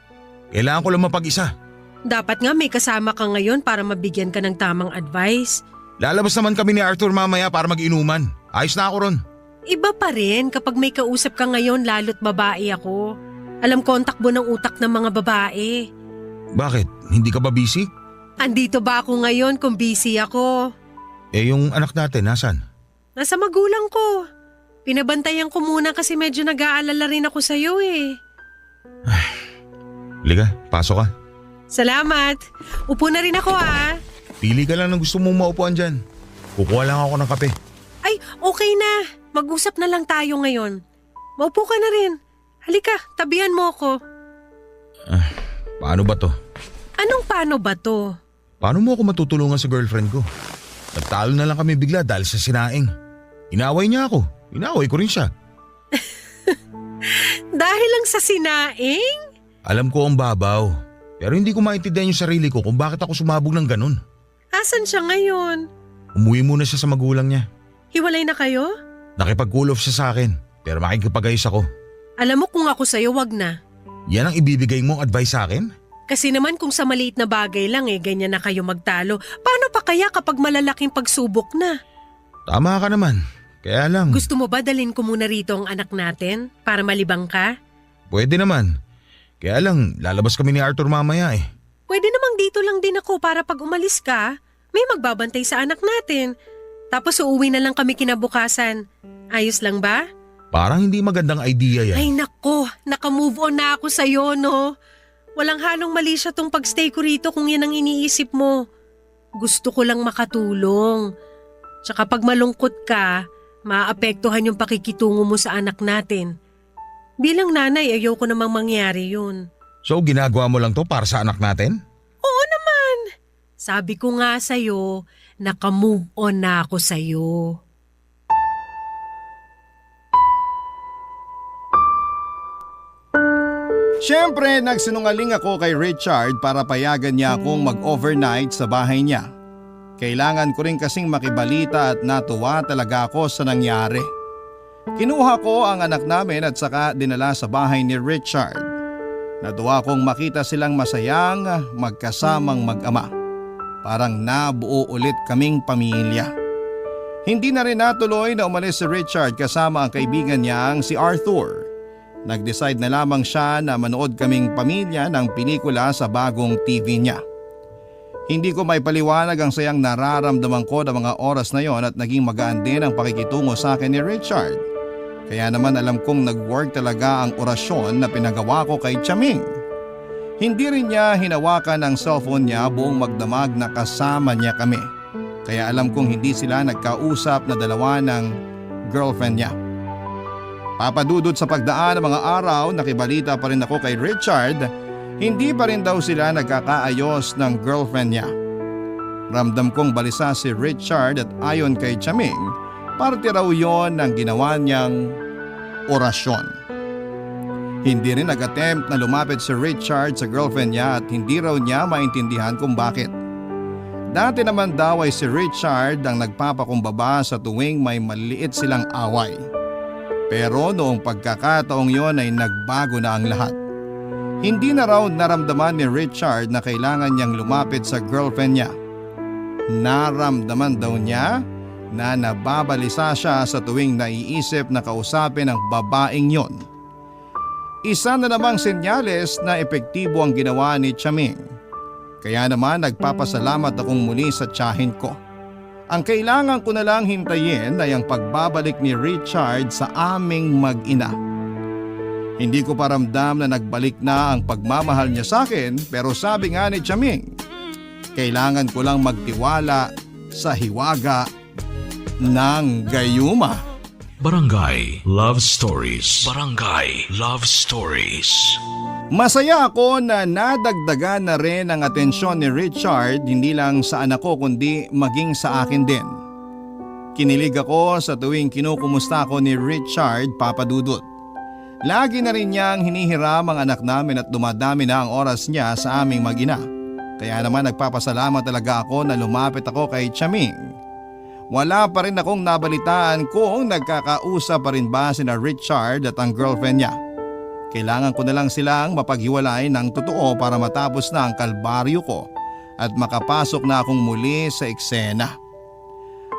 [SPEAKER 7] Kailangan ko lang mapag-isa.
[SPEAKER 5] Dapat nga may kasama ka ngayon para mabigyan ka ng tamang advice.
[SPEAKER 7] Lalabas naman kami ni Arthur mamaya para mag-inuman. Ayos na ako ron.
[SPEAKER 5] Iba pa rin kapag may kausap ka ngayon lalo't babae ako. Alam ko ang takbo ng utak ng mga babae.
[SPEAKER 7] Bakit? Hindi ka ba busy?
[SPEAKER 5] Andito ba ako ngayon kung busy ako?
[SPEAKER 7] Yung anak natin, nasan?
[SPEAKER 5] Nasa magulang ko. Pinabantayan ko muna kasi medyo nag-aalala rin ako sa'yo eh.
[SPEAKER 7] Liga, pasok ka.
[SPEAKER 5] Salamat. Upo na rin ako ah.
[SPEAKER 7] Pili ka lang ng gusto mong maupuan dyan. Kukuha lang ako ng kape.
[SPEAKER 5] Ay, okay na. Mag-usap na lang tayo ngayon. Maupo ka na rin. Halika, tabihan mo ako.
[SPEAKER 7] Paano ba to?
[SPEAKER 5] Anong paano ba to?
[SPEAKER 7] Paano mo ako matutulungan sa girlfriend ko? Nagtalo na lang kami bigla dahil sa sinaing. Inaway niya ako. Inaway ko rin siya.
[SPEAKER 5] Dahil lang sa sinaing?
[SPEAKER 7] Alam ko ang babaw. Pero hindi ko maintindihan yung sarili ko kung bakit ako sumabog ng ganun.
[SPEAKER 5] Asan siya ngayon?
[SPEAKER 7] Umuwi muna siya sa magulang niya.
[SPEAKER 5] Hiwalay na kayo?
[SPEAKER 7] Nakipag-cool off siya sa akin. Pero makikipag-ayos ako.
[SPEAKER 5] Alam mo kung ako sa'yo, wag na.
[SPEAKER 7] Yan ang ibibigay mong advice sa akin?
[SPEAKER 5] Kasi naman kung sa maliit na bagay lang ganyan na kayo magtalo. Paano pa kaya kapag malalaking pagsubok na?
[SPEAKER 7] Tama ka naman. Kaya lang.
[SPEAKER 5] Gusto mo ba dalhin ko muna rito ang anak natin para malibang ka?
[SPEAKER 7] Pwede naman. Kaya lang, lalabas kami ni Arthur mamaya eh.
[SPEAKER 5] Pwede namang dito lang din ako para pag umalis ka, may magbabantay sa anak natin. Tapos uuwi na lang kami kinabukasan. Ayos lang ba?
[SPEAKER 7] Parang hindi magandang idea yan.
[SPEAKER 5] Ay nako, naka-move on na ako sa'yo no. Walang halong mali siya tong pagstay ko rito kung yan ang iniisip mo. Gusto ko lang makatulong. Tsaka pag malungkot ka, maapektuhan yung pakikitungo mo sa anak natin. Bilang nanay, ayoko namang mangyari yun.
[SPEAKER 7] So ginagawa mo lang to para sa anak natin?
[SPEAKER 5] Oo naman. Sabi ko nga sa'yo, naka-move on na ako sa'yo.
[SPEAKER 3] Siyempre, nagsinungaling ako kay Richard para payagan niya akong mag-overnight sa bahay niya. Kailangan ko rin kasing makibalita at natuwa talaga ako sa nangyari. Kinuha ko ang anak namin at saka dinala sa bahay ni Richard. Natuwa kong makita silang masayang magkasamang mag-ama. Parang nabuo ulit kaming pamilya. Hindi na rin natuloy na umalis si Richard kasama ang kaibigan niyang si Arthur. Nag-decide na lamang siya na manood kaming pamilya ng pelikula sa bagong TV niya. Hindi ko may paliwanag ang sayang nararamdaman ko ng mga oras na yon at naging magaan din ang pakikitungo sa akin ni Richard. Kaya naman alam kong nag-work talaga ang orasyon na pinagawa ko kay Chaming. Hindi rin niya hinawakan ang cellphone niya buong magdamag na kasama niya kami. Kaya alam kong hindi sila nagkausap na dalawa ng girlfriend niya. Papadudod sa pagdaan ng mga araw, nakibalita pa rin ako kay Richard, hindi pa rin daw sila nagkakaayos ng girlfriend niya. Ramdam kong balisa si Richard at ayon kay Chaming, parte raw yon ng ginawa niyang orasyon. Hindi rin nag-attempt na lumapit si Richard sa girlfriend niya at hindi raw niya maintindihan kung bakit. Dati naman daw ay si Richard ang nagpapakumbaba sa tuwing may maliit silang away. Pero noong pagkakataong yon ay nagbago na ang lahat. Hindi na raw naramdaman ni Richard na kailangan niyang lumapit sa girlfriend niya. Naramdaman daw niya na nababalisa siya sa tuwing naiisip na kausapin ang babaeng yon. Isa na namang senyales na epektibo ang ginawa ni Chaming. Kaya naman nagpapasalamat akong muli sa tiyahin ko. Ang kailangan ko na lang hintayin ay ang pagbabalik ni Richard sa aming mag-ina. Hindi ko paramdam na nagbalik na ang pagmamahal niya sa akin, pero sabi nga ni Chaming, kailangan ko lang magtiwala sa hiwaga ng gayuma.
[SPEAKER 1] Barangay Love Stories. Barangay Love Stories.
[SPEAKER 3] Masaya ako na nadagdagan na rin ang atensyon ni Richard hindi lang sa anak ko kundi maging sa akin din. Kinilig ako sa tuwing kinukumusta ko ni Richard, Papa Dudut. Lagi na rin niyang hinihiram ang anak namin at dumadami na ang oras niya sa aming mag-ina. Kaya naman nagpapasalamat talaga ako na lumapit ako kay Chaming. Wala pa rin akong nabalitaan kung nagkakausap pa rin ba sina Richard at ang girlfriend niya. Kailangan ko na lang silang mapaghiwalay ng totoo para matapos na ang kalbaryo ko at makapasok na akong muli sa eksena.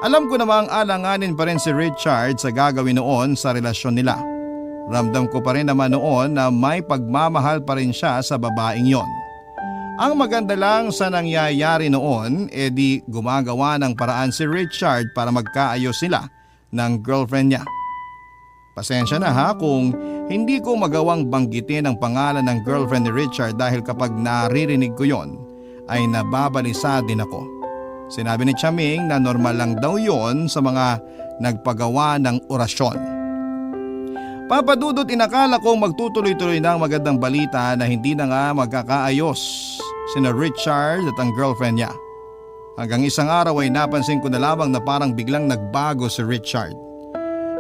[SPEAKER 3] Alam ko namang alanganin pa rin si Richard sa gagawin noon sa relasyon nila. Ramdam ko pa rin naman noon na may pagmamahal pa rin siya sa babaeng yon. Ang maganda lang sa nangyayari noon di gumagawa ng paraan si Richard para magkaayos sila ng girlfriend niya. Pasensya na ha kung hindi ko magawang banggitin ang pangalan ng girlfriend ni Richard dahil kapag naririnig ko yon ay nababalisa din ako. Sinabi ni Chaming na normal lang daw yon sa mga nagpagawa ng orasyon. Papa Dudut, inakala kong magtutuloy-tuloy na ang magandang balita na hindi na nga magkakaayos sina Richard at ang girlfriend niya. Hanggang isang araw ay napansin ko na lamang na parang biglang nagbago si Richard.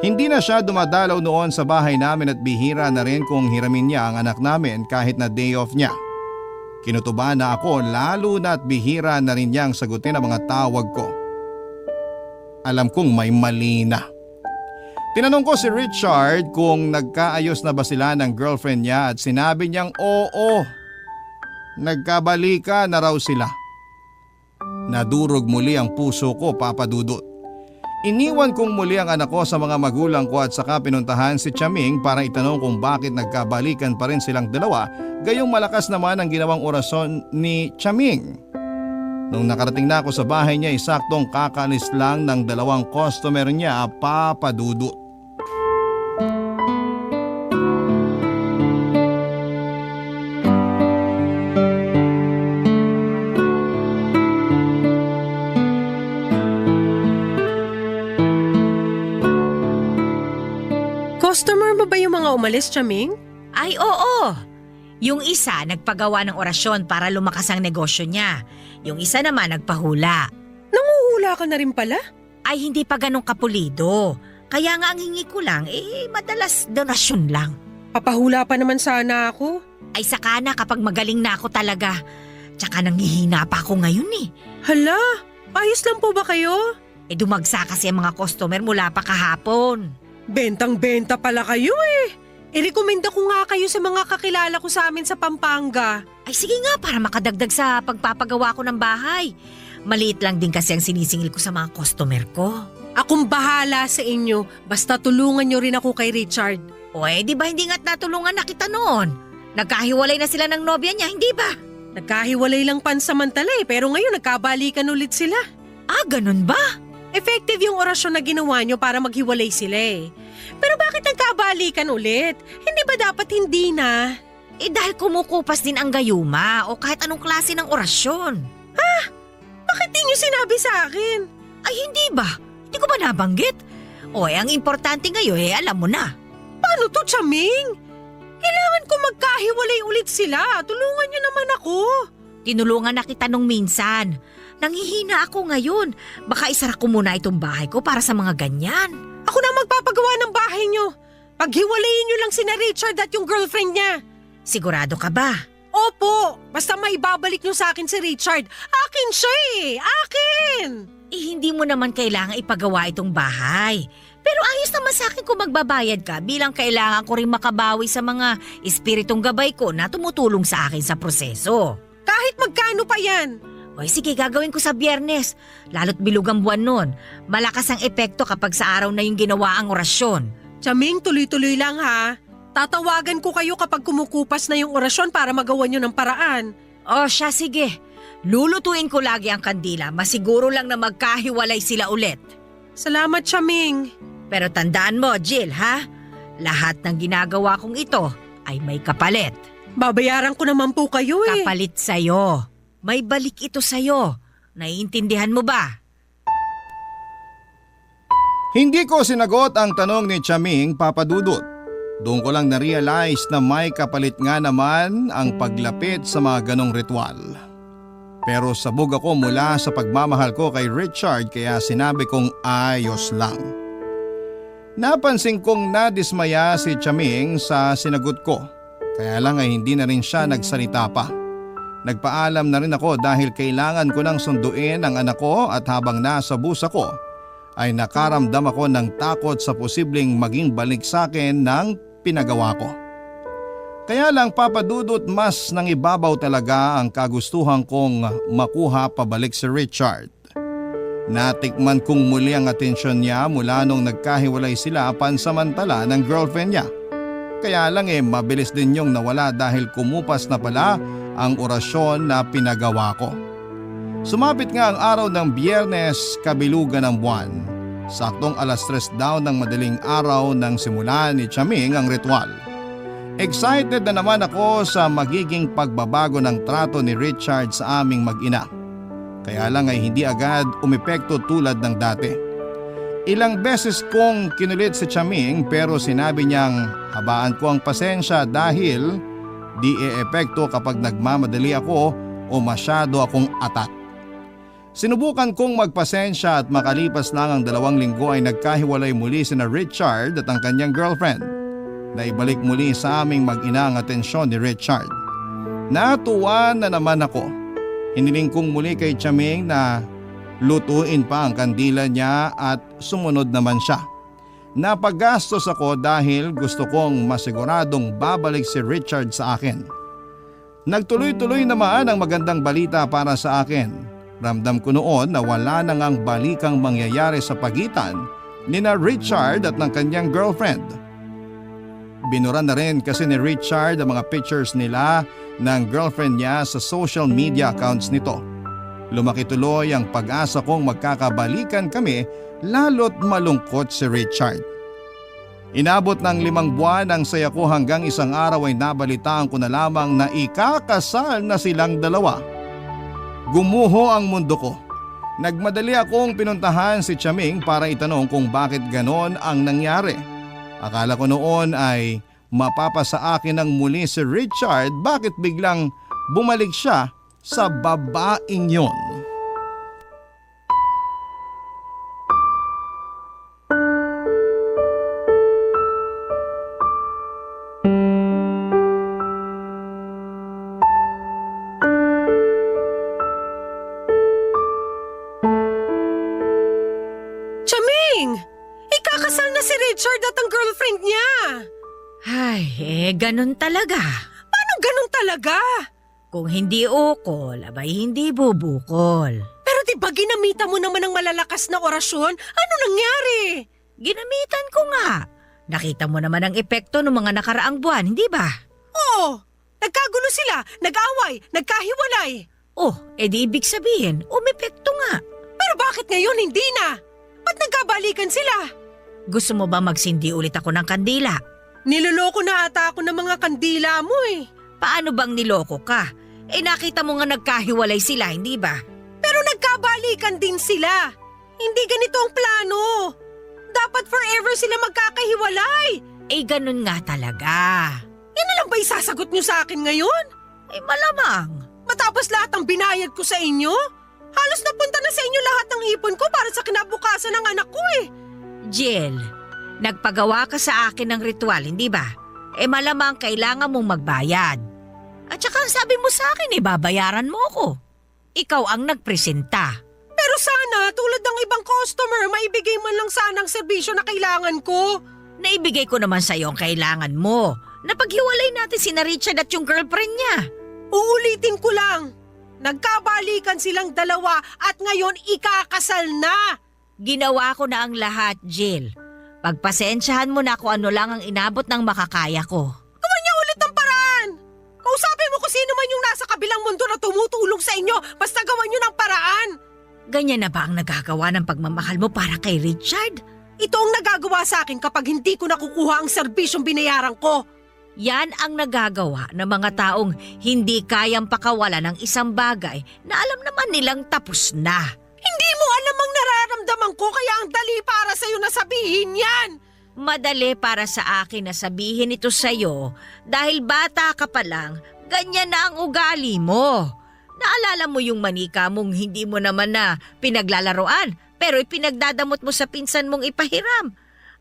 [SPEAKER 3] Hindi na siya dumadalaw noon sa bahay namin at bihira na rin kung hiramin niya ang anak namin kahit na day off niya. Kinutuba na ako lalo na at bihira na rin niyang sagutin ang mga tawag ko. Alam kong may mali na. Tinanong ko si Richard kung nagkaayos na ba sila ng girlfriend niya at sinabi niyang oo. Nagkabalika na raw sila. Nadurog muli ang puso ko, Papa Dudut. Iniwan kong muli ang anak ko sa mga magulang ko at saka pinuntahan si Chaming para itanong kung bakit nagkabalikan pa rin silang dalawa, gayong malakas naman ang ginawang orasyon ni Chaming. Nung nakarating na ako sa bahay niya, isaktong kakaalis lang ng dalawang customer niya, Papa Dudut.
[SPEAKER 5] Customer mo ba yung mga umalis, Chaming?
[SPEAKER 6] Ay oo! Yung isa nagpagawa ng orasyon para lumakas ang negosyo niya. Yung isa naman nagpahula.
[SPEAKER 5] Nanguhula ka na rin pala?
[SPEAKER 6] Ay hindi pa ganun kapulido. Kaya nga ang hingi ko lang, madalas donasyon lang.
[SPEAKER 5] Papahula pa naman sana ako.
[SPEAKER 6] Ay saka na kapag magaling na ako talaga. Tsaka nanghihina pa ako ngayon eh.
[SPEAKER 5] Hala, ayos lang po ba kayo?
[SPEAKER 6] Dumagsa kasi ang mga customer mula pa kahapon.
[SPEAKER 5] Bentang-benta pala kayo eh. Irekomenda ko nga kayo sa mga kakilala ko sa amin sa Pampanga.
[SPEAKER 6] Ay sige nga para makadagdag sa pagpapagawa ko ng bahay. Maliit lang din kasi ang sinisingil ko sa mga customer ko.
[SPEAKER 5] Akong bahala sa inyo. Basta tulungan nyo rin ako kay Richard.
[SPEAKER 6] O di ba hindi nga't natulungan na kita noon? Nagkahiwalay na sila ng nobya niya, hindi ba?
[SPEAKER 5] Nagkahiwalay lang pansamantala pero ngayon nagkabalikan ulit sila.
[SPEAKER 6] Ah, ganun ba?
[SPEAKER 5] Effective yung orasyon na ginawa nyo para maghiwalay sila eh. Pero bakit nagkabalikan ulit? Hindi ba dapat hindi na?
[SPEAKER 6] Dahil kumukupas din ang gayuma o kahit anong klase ng orasyon.
[SPEAKER 5] Bakit di nyo sinabi sa akin?
[SPEAKER 6] Ay hindi ba? Hindi ko ba nabanggit? Ang importante ngayon alam mo na.
[SPEAKER 5] Paano to, Chaming? Kailangan ko magkahiwalay ulit sila. Tulungan nyo naman ako.
[SPEAKER 6] Tinulungan na kita nung minsan. Nanghihina ako ngayon. Baka isara ko muna itong bahay ko para sa mga ganyan.
[SPEAKER 5] Ako na magpapagawa ng bahay nyo. Paghiwalayin nyo lang sina Richard at yung girlfriend niya.
[SPEAKER 6] Sigurado ka ba?
[SPEAKER 5] Opo, basta may babalik nyo sa akin si Richard. Akin siya akin!
[SPEAKER 6] Hindi mo naman kailangan ipagawa itong bahay. Pero ayos naman sa akin kung magbabayad ka bilang kailangan ko rin makabawi sa mga espiritong gabay ko na tumutulong sa akin sa proseso.
[SPEAKER 5] Kahit magkano pa yan?
[SPEAKER 6] Oy, sige, gagawin ko sa Biyernes. Lalo't bilog ang buwan nun. Malakas ang epekto kapag sa araw na yung ginawa ang orasyon.
[SPEAKER 5] Chaming, tuloy-tuloy lang ha. Tatawagan ko kayo kapag kumukupas na yung orasyon para magawa nyo ng paraan.
[SPEAKER 6] O siya, sige. Lulutuin ko lagi ang kandila. Masiguro lang na magkahiwalay sila ulit.
[SPEAKER 5] Salamat, Chaming.
[SPEAKER 6] Pero tandaan mo, Jill, ha? Lahat ng ginagawa kong ito ay may kapalit.
[SPEAKER 5] Babayaran ko naman po kayo eh.
[SPEAKER 6] Kapalit sa'yo. May balik ito sa'yo. Naiintindihan mo ba?
[SPEAKER 3] Hindi ko sinagot ang tanong ni Chaming, Papa Dudut. Doon ko lang na-realize na may kapalit nga naman ang paglapit sa mga ganong ritual. Pero sabog ako mula sa pagmamahal ko kay Richard kaya sinabi kong ayos lang. Napansin kong nadismaya si Chaming sa sinagot ko. Kaya lang ay hindi na rin siya nagsalita pa. Nagpaalam na rin ako dahil kailangan ko nang sunduin ang anak ko at habang nasa bus ako ay nakaramdam ako ng takot sa posibleng maging balik sa akin ng pinagawa ko. Kaya lang Papa Dudut, mas nangibabaw talaga ang kagustuhan kong makuha pabalik si Richard. Natikman kong muli ang atensyon niya mula nung nagkahiwalay sila pansamantala ng girlfriend niya. Kaya lang mabilis din yung nawala dahil kumupas na pala ang orasyon na pinagawa ko. Sumapit nga ang araw ng Biyernes, kabilugan ng buwan. Saktong 3:00 daw ng madaling araw nang simulan ni Chaming ang ritual. Excited na naman ako sa magiging pagbabago ng trato ni Richard sa aming mag-ina. Kaya lang ay hindi agad umepekto tulad ng dati. Ilang beses kong kinulit si Chaming pero sinabi niyang habaan ko ang pasensya dahil di e-epekto kapag nagmamadali ako o masyado akong atat. Sinubukan kong magpasensya at makalipas lang ang 2 linggo ay nagkahiwalay muli sina Richard at ang kanyang girlfriend. Naibalik muli sa aming mag-ina ang atensyon ni Richard. Natuwa na naman ako. Hiniling kong muli kay Chaming na lutuin pa ang kandila niya at sumunod naman siya. Napagastos ako dahil gusto kong masiguradong babalik si Richard sa akin. Nagtuloy-tuloy naman ang magandang balita para sa akin. Ramdam ko noon na wala nang ang balikang mangyayari sa pagitan nina Richard at ng kanyang girlfriend. Binura na rin kasi ni Richard ang mga pictures nila ng girlfriend niya sa social media accounts nito. Lumaki tuloy ang pag-asa kong magkakabalikan kami lalo't malungkot si Richard. Inabot ng 5 buwan ang saya ko hanggang isang araw ay nabalitaan ko na lamang na ikakasal na silang dalawa. Gumuho ang mundo ko. Nagmadali akong pinuntahan si Chaming para itanong kung bakit ganon ang nangyari. Akala ko noon ay mapapasa akin ng muli si Richard, bakit biglang bumalik siya sa babaeng yon.
[SPEAKER 5] Chaming! Ikakasal na si Richard at ang girlfriend niya.
[SPEAKER 6] Ay, ganun talaga.
[SPEAKER 5] Paano ganun talaga?
[SPEAKER 6] Kung hindi ukol, abay hindi bubukol.
[SPEAKER 5] Pero di ba ginamita mo naman ng malalakas na orasyon? Ano nangyari?
[SPEAKER 6] Ginamitan ko nga. Nakita mo naman ang epekto ng mga nakaraang buwan, hindi ba?
[SPEAKER 5] Oo, nagkagulo sila, nag-away, nagkahiwalay.
[SPEAKER 6] Oh, edi ibig sabihin, umepekto nga.
[SPEAKER 5] Pero bakit ngayon hindi na? Ba't nagkabalikan sila?
[SPEAKER 6] Gusto mo ba magsindi ulit ako ng kandila?
[SPEAKER 5] Niloloko na ata ako ng mga kandila mo eh.
[SPEAKER 6] Paano bang niloko ka? Nakita mo nga nagkahiwalay sila, hindi ba?
[SPEAKER 5] Pero nagkabalikan din sila. Hindi ganito ang plano. Dapat forever sila magkakahiwalay.
[SPEAKER 6] Ganun nga talaga.
[SPEAKER 5] Yan na lang ba isasagot nyo sa akin ngayon?
[SPEAKER 6] Malamang.
[SPEAKER 5] Matapos lahat ng binayad ko sa inyo? Halos napunta na sa inyo lahat ng ipon ko para sa kinabukasan ng anak ko eh.
[SPEAKER 6] Jill, nagpagawa ka sa akin ng ritual, hindi ba? Malamang kailangan mong magbayad. At saka ang sabi mo sa akin, babayaran mo ko. Ikaw ang nagpresenta.
[SPEAKER 5] Pero sana, tulad ng ibang customer, maibigay man lang sana ang serbisyo na kailangan ko.
[SPEAKER 6] Naibigay ko naman sa'yo ang kailangan mo. Napaghiwalay natin si Richard at yung girlfriend niya.
[SPEAKER 5] Uulitin ko lang. Nagkabalikan silang dalawa at ngayon ikakasal na.
[SPEAKER 6] Ginawa ko na ang lahat, Jill. Pagpasensyahan mo na kung ano lang ang inabot ng makakaya ko.
[SPEAKER 5] Gawan niya ulit ng paraan. Kausapin mo kung sino man yung nasa kabilang mundo na tumutulong sa inyo. Basta gawan niyo ng paraan.
[SPEAKER 6] Ganyan na ba ang nagagawa ng pagmamahal mo para kay Richard?
[SPEAKER 5] Ito ang nagagawa sa akin kapag hindi ko nakukuha ang serbisyong binayaran ko.
[SPEAKER 6] Yan ang nagagawa ng mga taong hindi kayang pakawala ng isang bagay na alam naman nilang tapos na.
[SPEAKER 5] Hindi mo alam ang nararamdaman ko kaya ang dali para sa'yo na sabihin yan.
[SPEAKER 6] Madali para sa akin na sabihin ito sa'yo dahil bata ka pa lang, ganyan na ang ugali mo. Naalala mo yung manika mong hindi mo naman na pinaglalaroan pero ipinagdadamot mo sa pinsan mong ipahiram.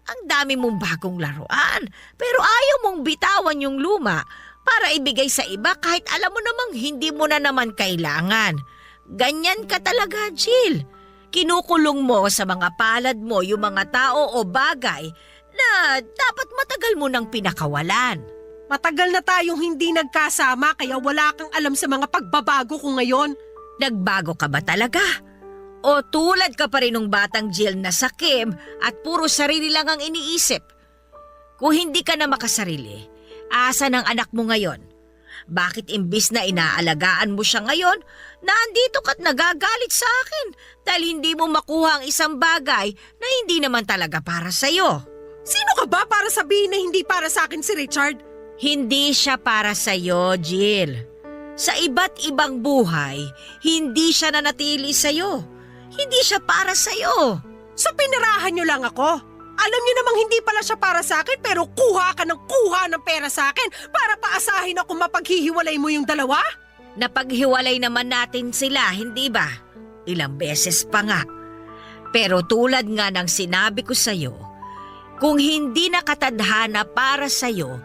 [SPEAKER 6] Ang dami mong bagong laruan pero ayaw mong bitawan yung luma para ibigay sa iba kahit alam mo namang hindi mo na naman kailangan. Ganyan ka talaga, Jill. Kinukulong mo sa mga palad mo yung mga tao o bagay na dapat matagal mo nang pinakawalan.
[SPEAKER 5] Matagal na tayong hindi nagkasama kaya wala kang alam sa mga pagbabago ko ngayon.
[SPEAKER 6] Nagbago ka ba talaga? O tulad ka pa rin ng batang Jill na sakim at puro sarili lang ang iniisip? Kung hindi ka na makasarili, asa ng anak mo ngayon? Bakit imbis na inaalagaan mo siya ngayon, nandito ka't nagagalit sa akin dahil hindi mo makuha ang isang bagay na hindi naman talaga para sa'yo?
[SPEAKER 5] Sino ka ba para sabihin na hindi para sa akin si Richard?
[SPEAKER 6] Hindi siya para sa'yo, Jill. Sa iba't ibang buhay, hindi siya nanatili sa'yo. Hindi siya para sa'yo.
[SPEAKER 5] So pinirahan niyo lang ako? Alam niyo namang hindi pala siya para sa akin pero kuha ka ng pera sa akin para paasahin ako mapaghihiwalay mo yung dalawa?
[SPEAKER 6] Napaghiwalay naman natin sila, hindi ba? Ilang beses pa nga. Pero tulad nga ng sinabi ko sa'yo, kung hindi nakatadhana para sa'yo,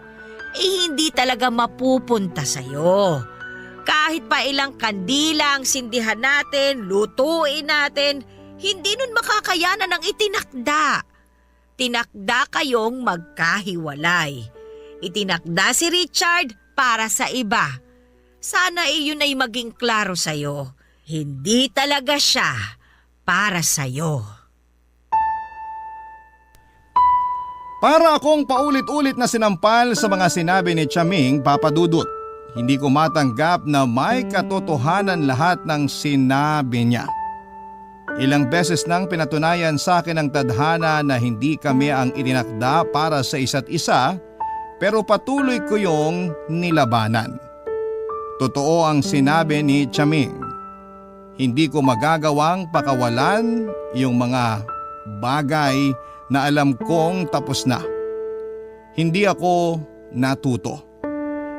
[SPEAKER 6] hindi talaga mapupunta sa'yo. Kahit pa ilang kandila ang sindihan natin, lutuin natin, hindi nun makakayanan ang itinakda. Tinakda kayong magkahiwalay. Itinakda si Richard para sa iba. Sana iyon ay maging klaro sa'yo. Hindi talaga siya para sa'yo.
[SPEAKER 3] Para akong paulit-ulit na sinampal sa mga sinabi ni Chaming, Papa Dudut. Hindi ko matanggap na may katotohanan lahat ng sinabi niya. Ilang beses nang pinatunayan sa akin ang tadhana na hindi kami ang itinakda para sa isa't isa pero patuloy ko yung nilabanan. Totoo ang sinabi ni Chaming. Hindi ko magagawang pakawalan yung mga bagay na alam kong tapos na. Hindi ako natuto.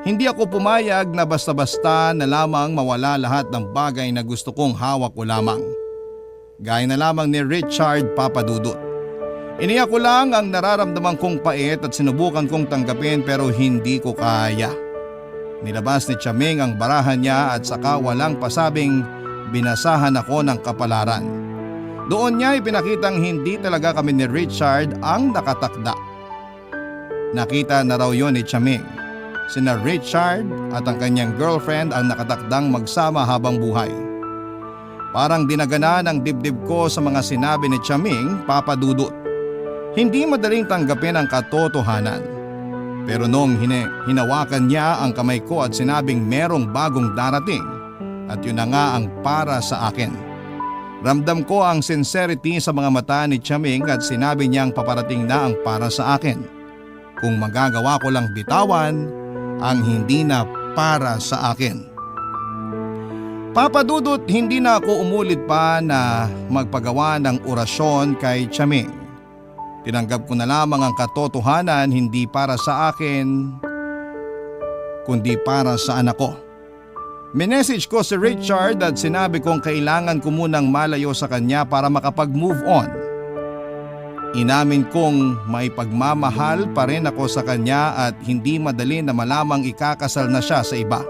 [SPEAKER 3] Hindi ako pumayag na basta-basta na lamang mawala lahat ng bagay na gusto kong hawak ko lamang. Gaya na lamang ni Richard, Papa Dudut. Iniyak ko lang ang nararamdaman kong pait at sinubukan kong tanggapin pero hindi ko kaya. Nilabas ni Chaming ang barahan niya at saka walang pasabing binasahan ako ng kapalaran. Doon niya ipinakitang hindi talaga kami ni Richard ang nakatakda. Nakita na raw yon ni Chaming. Sina Richard at ang kanyang girlfriend ang nakatakdang magsama habang buhay. Parang dinagana ng dibdib ko sa mga sinabi ni Chaming, Papa Dudut. Hindi madaling tanggapin ang katotohanan. Pero nung hinawakan niya ang kamay ko at sinabing merong bagong darating at yun na nga ang para sa akin. Ramdam ko ang sincerity sa mga mata ni Chaming at sinabi niyang paparating na ang para sa akin. Kung magagawa ko lang bitawan ang hindi na para sa akin. Papa Dudut, hindi na ako umulit pa na magpagawa ng orasyon kay Chaming. Tinanggap ko na lamang ang katotohanan hindi para sa akin, kundi para sa anak ko. Minessage ko si Richard at sinabi kong kailangan ko munang malayo sa kanya para makapag-move on. Inamin kong may pagmamahal pa rin ako sa kanya at hindi madali na malamang ikakasal na siya sa iba.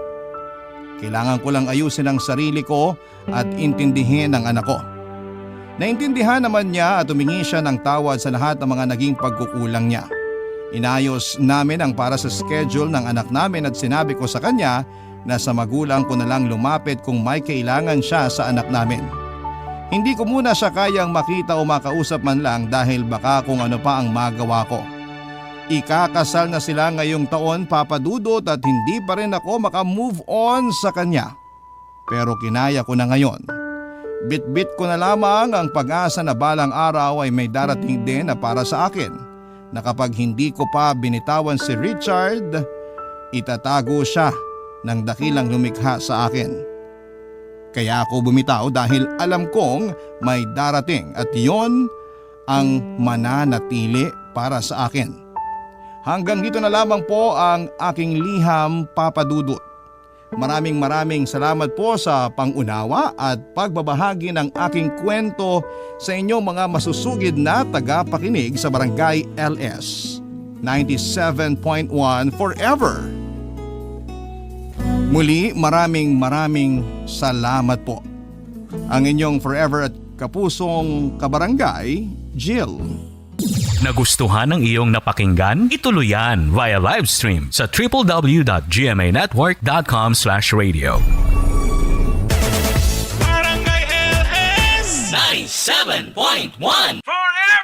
[SPEAKER 3] Kailangan ko lang ayusin ang sarili ko at intindihin ang anak ko. Naintindihan naman niya at humingi siya ng tawad sa lahat ng mga naging pagkukulang niya. Inayos namin ang para sa schedule ng anak namin at sinabi ko sa kanya na sa magulang ko na lang lumapit kung may kailangan siya sa anak namin. Hindi ko muna siya kayang makita o makausap man lang dahil baka kung ano pa ang magawa ko. Ikakasal na sila ngayong taon, Papa Dudut, at hindi pa rin ako makamove on sa kanya. Pero kinaya ko na ngayon. Bit-bit ko na lamang ang pag-asa na balang araw ay may darating din na para sa akin, na kapag hindi ko pa binitawan si Richard, itatago siya ng dakilang lumikha sa akin. Kaya ako bumitaw dahil alam kong may darating at yon ang mananatili para sa akin. Hanggang dito na lamang po ang aking liham, Papa Dudut. Maraming salamat po sa pangunawa at pagbabahagi ng aking kwento sa inyong mga masusugid na tagapakinig sa Barangay LS 97.1 Forever. Muli, maraming salamat po. Ang inyong forever at kapusong kabarangay, Jill.
[SPEAKER 1] Nagustuhan ng iyong napakinggan? Ituloy yan via live stream sa www.gmanetwork.com/radio.
[SPEAKER 8] Barangay LS 97.1 Forever!